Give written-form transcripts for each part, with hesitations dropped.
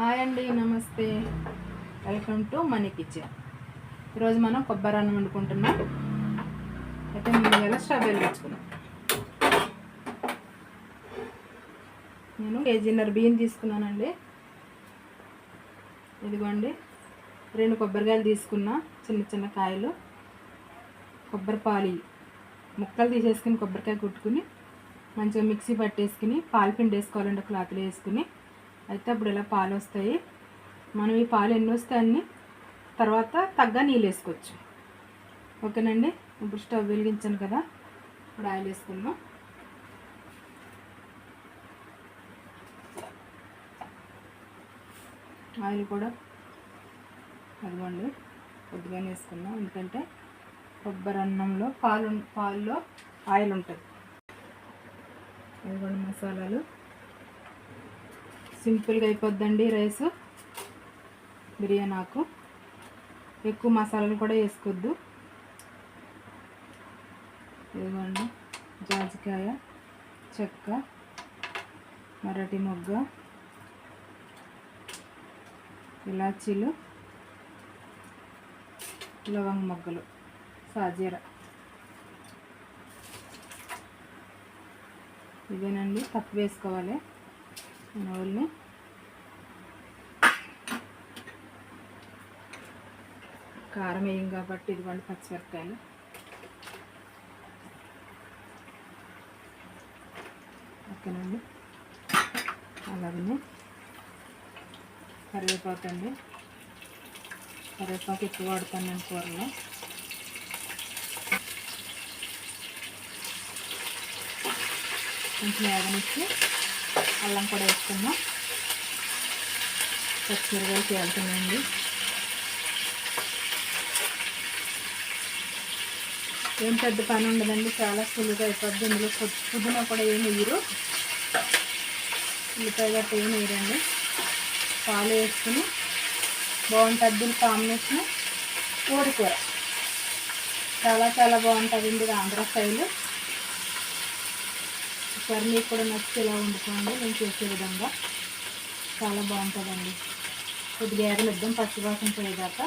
Hi అండి, నమస్తే. Welcome to money kitchen. ఈరోజు మనం కొబ్బరి అన్నం వండుకుంటున్నాం. అయితే ముందుగా స్టవ్ వెలిగించుకున్నాం. నేను కేజీన్నర బియ్యం తీసుకున్నానండి. ఇదిగోండి 2 కొబ్బరికాయలు తీసుకున్నా, చిన్న చిన్న కాయలు. కొబ్బరి పాలు ముక్కలు తీసేసుకుని కొబ్బరికాయ కుట్టుకుని మంచిగా మిక్సీ పట్టేసుకుని పాలు పిండి వేసుకోవాలండి, క్లాత్లో వేసుకుని. అయితే అప్పుడు ఇలా పాలు వస్తాయి. మనం ఈ పాలు ఎన్ని వస్తాయి అన్ని తర్వాత తగ్గ నీళ్ళు వేసుకోవచ్చు. ఓకేనండి. ఇప్పుడు స్టవ్ వెలిగించాను కదా, ఇప్పుడు ఆయిల్ వేసుకుందాం. ఆయిల్ కూడా అదిగోండి కొద్దిగానే వేసుకుందాం, ఎందుకంటే కొబ్బరి అన్నంలో పాల్లో ఆయిల్ ఉంటుంది. ఇదిగోండి మసాలాలు. సింపుల్గా అయిపోద్దండి రైసు. బిర్యానీ ఆకు ఎక్కువ మసాలాలు కూడా వేసుకోవద్దు. ఇదిగోండి జాజికాయ, చెక్క, మరాఠీ మొగ్గ, ఇలాచీలు, లవంగ మొగ్గలు, సాజీరా. ఇదేనండి, తక్కువ వేసుకోవాలి నూనె. కారం వేయం కాబట్టి ఇదిగోండి పచ్చిమిరపకాయలు. ఓకేనండి. అలాగనే కరివేపాకు అండి. కరివేపాకు ఎక్కువ వాడుతాను నేను కూరలో. కొంచెం వేగనిచ్చి అల్లం కూడా వేసుకుందాం. పచ్చిమిరపకాయలు చేరుతున్నాయండి. ఏం పెద్ద పని ఉండదండి, చాలా సులువుగా అయిపోద్ది. ఇందులో పుదీనా కూడా ఏమి వేయరు, ఉల్లిపాయ గట్ట ఏమి వేయరండి. పాలు వేసుకుని బాగుంటుంది. దీని కాంబినేషన్ కోడికూర చాలా చాలా బాగుంటుందండి. ఇది ఆంధ్ర స్టైల్. ఒకసారి మీకు కూడా నచ్చేలా వండుకోండి నేను చేసే విధంగా. చాలా బాగుంటుందండి. కొద్దిగా ఏగనిద్దాం పచ్చివాసన పోయేదాకా.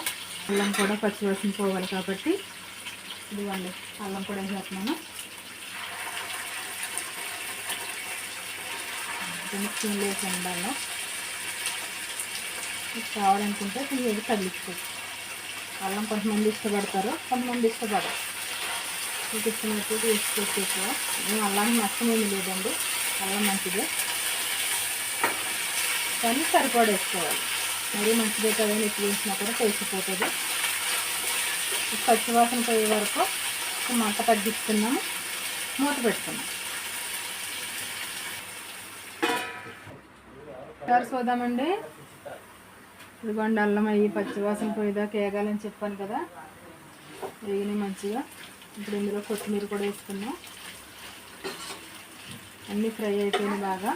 అల్లం కూడా పచ్చివాసన పోవాలి కాబట్టి ఇదిగోండి అల్లం కూడా వేసేస్తున్నాను. స్పూన్లు వేసి ఉండాలి. కావాలనుకుంటే తీసేది తగిలించుకోవచ్చు. అల్లం కొంతమంది ఇష్టపడతారు, కొంతమంది ఇష్టపడరు. మీకు ఇష్టమైతే వేసుకోవచ్చు. ఎక్కువ నేను అల్లానికి నష్టమేమి లేదండి, అల్లం మంచిదే, కానీ సరిపడేసుకోవాలి. మరీ మంచిదే కదండి, ఎక్కువ వేసినా కూడా తెలిసిపోతుంది. పచ్చివాసన పోయే వరకు మంట తగ్గిస్తున్నాము, మూత పెట్టుకున్నాం. ఒకసారి చూద్దామండి. ఇదిగోండి అల్లం అయ్యి పచ్చివాసన పోయేదాకా వేగాలని చెప్పాను కదా, వేగినాయి మంచిగా. ఇప్పుడు ఇందులో కొత్తిమీర కూడా వేసుకున్నాం. అన్నీ ఫ్రై అయిపోయినాయి బాగా.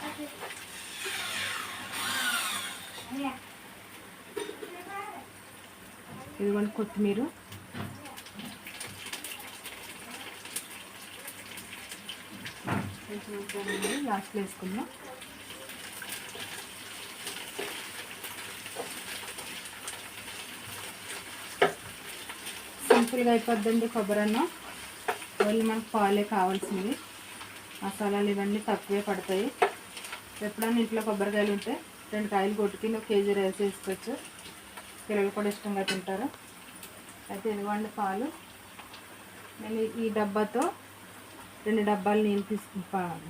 ఇదిగోండి కొత్తిమీర. లాస్ట్లో వేసుకుందాం. సింపుల్గా అయిపోద్దండి కొబ్బరి అన్నం. ఓన్లీ మనకు పాలే కావాల్సింది. మసాలాలు ఇవన్నీ తక్కువే పడతాయి. ఎప్పుడన్నా ఇంట్లో కొబ్బరికాయలు ఉంటే 2 కాయలు కొట్టుకుని 1 కేజీ రైస్ వేసుకోవచ్చు. పిల్లలు కూడా ఇష్టంగా తింటారు. అయితే ఇదిగోండి పాలు. నేను ఈ డబ్బాతో 2 డబ్బాలు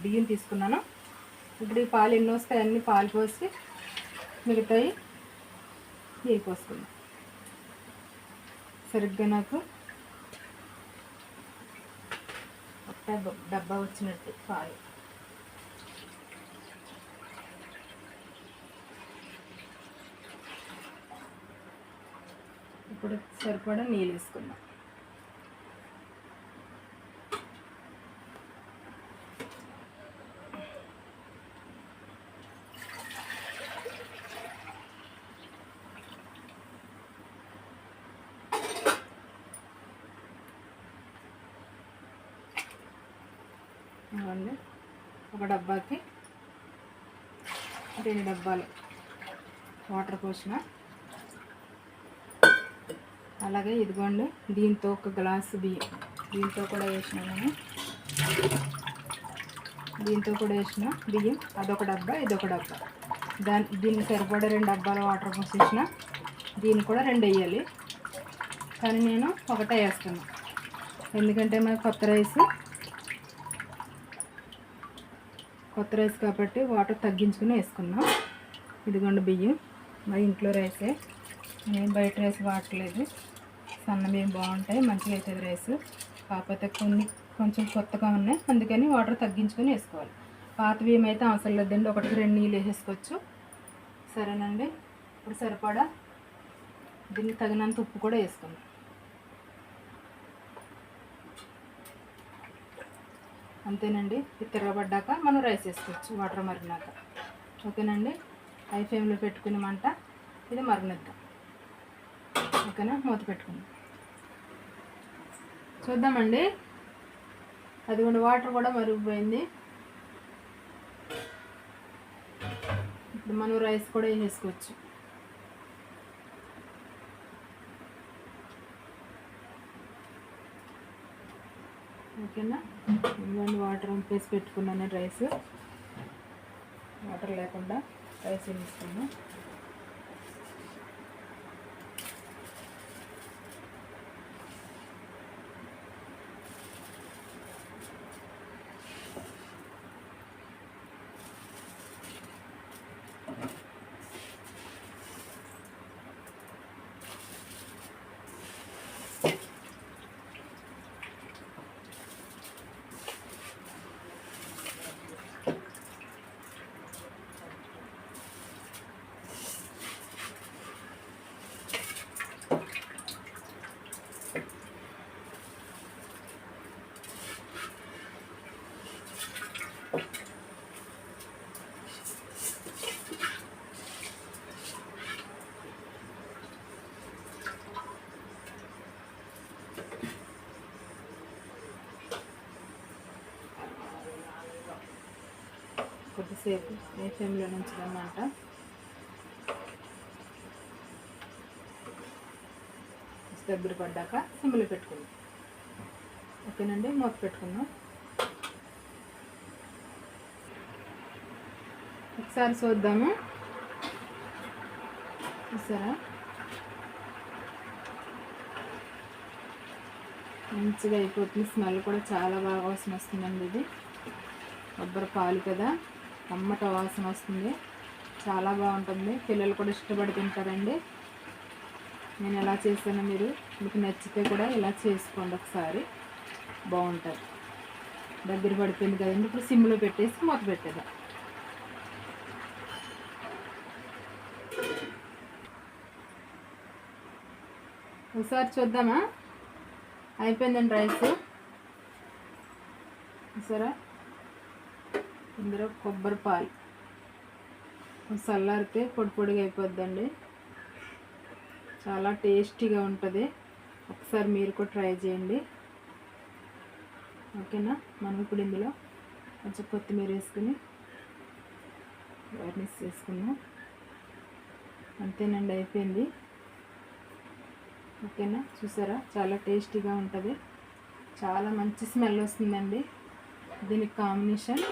బియ్యం తీసుకున్నాను. ఇప్పుడు ఈ పాలు ఎన్ని వస్తాయి అన్ని పాలు పోసి మిగతాయి నీళ్ళు పోసుకున్నాను. సరిగ్గా నాకు ఒక డబ్బా వచ్చినట్టు పాలు. ఇప్పుడు సరిపడా నీళ్ళు వేసుకున్నాం. ఒక డబ్బాకి 2 డబ్బాలు వాటర్ పోసిన. అలాగే ఇదిగోండి దీంతో ఒక గ్లాసు బియ్యం దీంతో కూడా వేసిన నేను. దీంతో కూడా వేసిన బియ్యం, అదొక డబ్బా ఇదొక డబ్బా. దీనికి సరిపడే 2 డబ్బాల వాటర్ పోసేసిన. దీన్ని కూడా 2 వేయాలి, కానీ నేను ఒకటే వేస్తాను ఎందుకంటే మరి కొత్త రైస్ కాబట్టి వాటర్ తగ్గించుకుని వేసుకున్నాం. ఇదిగోండి బియ్యం, మరి ఇంట్లో రైసే, నేను బయట రైస్ వాడట్లేదు. సన్న బియ్యం బాగుంటాయి, మంచిగా అవుతుంది రైస్. కాకపోతే కొంచెం కొత్తగా ఉన్నాయి, అందుకని వాటర్ తగ్గించుకొని వేసుకోవాలి. పాత బియ్యం అయితే అవసరం లేదండి, 1-2 నీళ్ళు వేసేసుకోవచ్చు. సరేనండి, ఇప్పుడు సరిపడా దీనికి తగినంత ఉప్పు కూడా వేసుకుందాం. అంతేనండి, ఇది తిరగబడ్డాక మనం రైస్ వేసుకోవచ్చు వాటర్ మరిగినాక. ఓకేనండి, హై ఫ్లేమ్లో పెట్టుకుని మంట ఇది మరగనిద్దాం. ఓకేనా, మూత పెట్టుకుందాం. చూద్దామండి, అది కూడా వాటర్ కూడా మరిగిపోయింది. ఇప్పుడు మనం రైస్ కూడా వేసేసుకోవచ్చు. ఓకేనా, ఇవ్వండి వాటర్ వంపేసి పెట్టుకున్నాను. రైస్ వాటర్ లేకుండా రైస్ వేసుకున్నాను. కొద్దిసేపు ఏ ఫ్లేమ్లో ఉంచదన్నమాట. దగ్గర పడ్డాక సిమ్లో పెట్టుకుందాం. ఓకేనండి, మూత పెట్టుకుందాం. ఒకసారి చూద్దాము. చూసారా, మంచిగా అయిపోతుంది. స్మెల్ కూడా చాలా బాగా వాసన వస్తుందండి. ఇది కొబ్బరి పాలు కదా, కమ్మట వాసన వస్తుంది, చాలా బాగుంటుంది. పిల్లలు కూడా ఇష్టపడి తింటారండి. నేను ఎలా చేశానో మీకు నచ్చితే కూడా ఇలా చేసుకోండి ఒకసారి, బాగుంటుంది. దగ్గర పడిపోయింది కదండి, ఇప్పుడు సిమ్లో పెట్టేసి మూత పెట్టేద్దాం. ఒకసారి చూద్దామా, అయిపోయిందండి రైస్. చూసారా, ఇందులో కొబ్బరి పాలు చల్లారితే పొడి పొడిగా అయిపోద్దండి, చాలా టేస్టీగా ఉంటుంది. ఒకసారి మీరు కూడా ట్రై చేయండి. ఓకేనా, మనం ఇప్పుడు ఇందులో కొంచెం కొత్తిమీర వేసుకుని గార్నిష్ చేసుకున్నాం. అంతేనండి, అయిపోయింది. ఓకేనా, చూసారా, చాలా టేస్టీగా ఉంటుంది, చాలా మంచి స్మెల్ వస్తుందండి. దీనికి కాంబినేషన్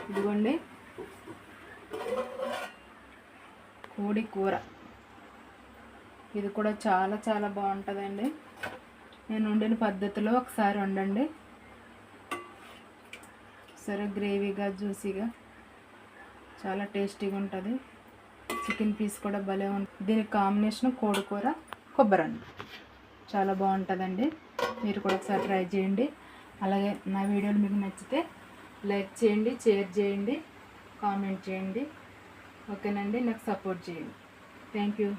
ఇదిగోండి కోడి కూర. ఇది కూడా చాలా చాలా బాగుంటుందండి. నేను వండిన పద్ధతిలో ఒకసారి వండండి. సరే, గ్రేవీగా జ్యూసీగా చాలా టేస్టీగా ఉంటుంది. చికెన్ పీస్ కూడా భలే ఉంటుంది. దీనికి కాంబినేషన్ కోడి కూర కొబ్బరి చాలా బాగుంటుందండి. మీరు కూడా ఒకసారి ట్రై చేయండి. అలాగే నా వీడియోలు మీకు నచ్చితే లైక్ చేయండి, షేర్ చేయండి, కామెంట్ చేయండి. ఓకేనండి, నాకు సపోర్ట్ చేయండి. Thank you.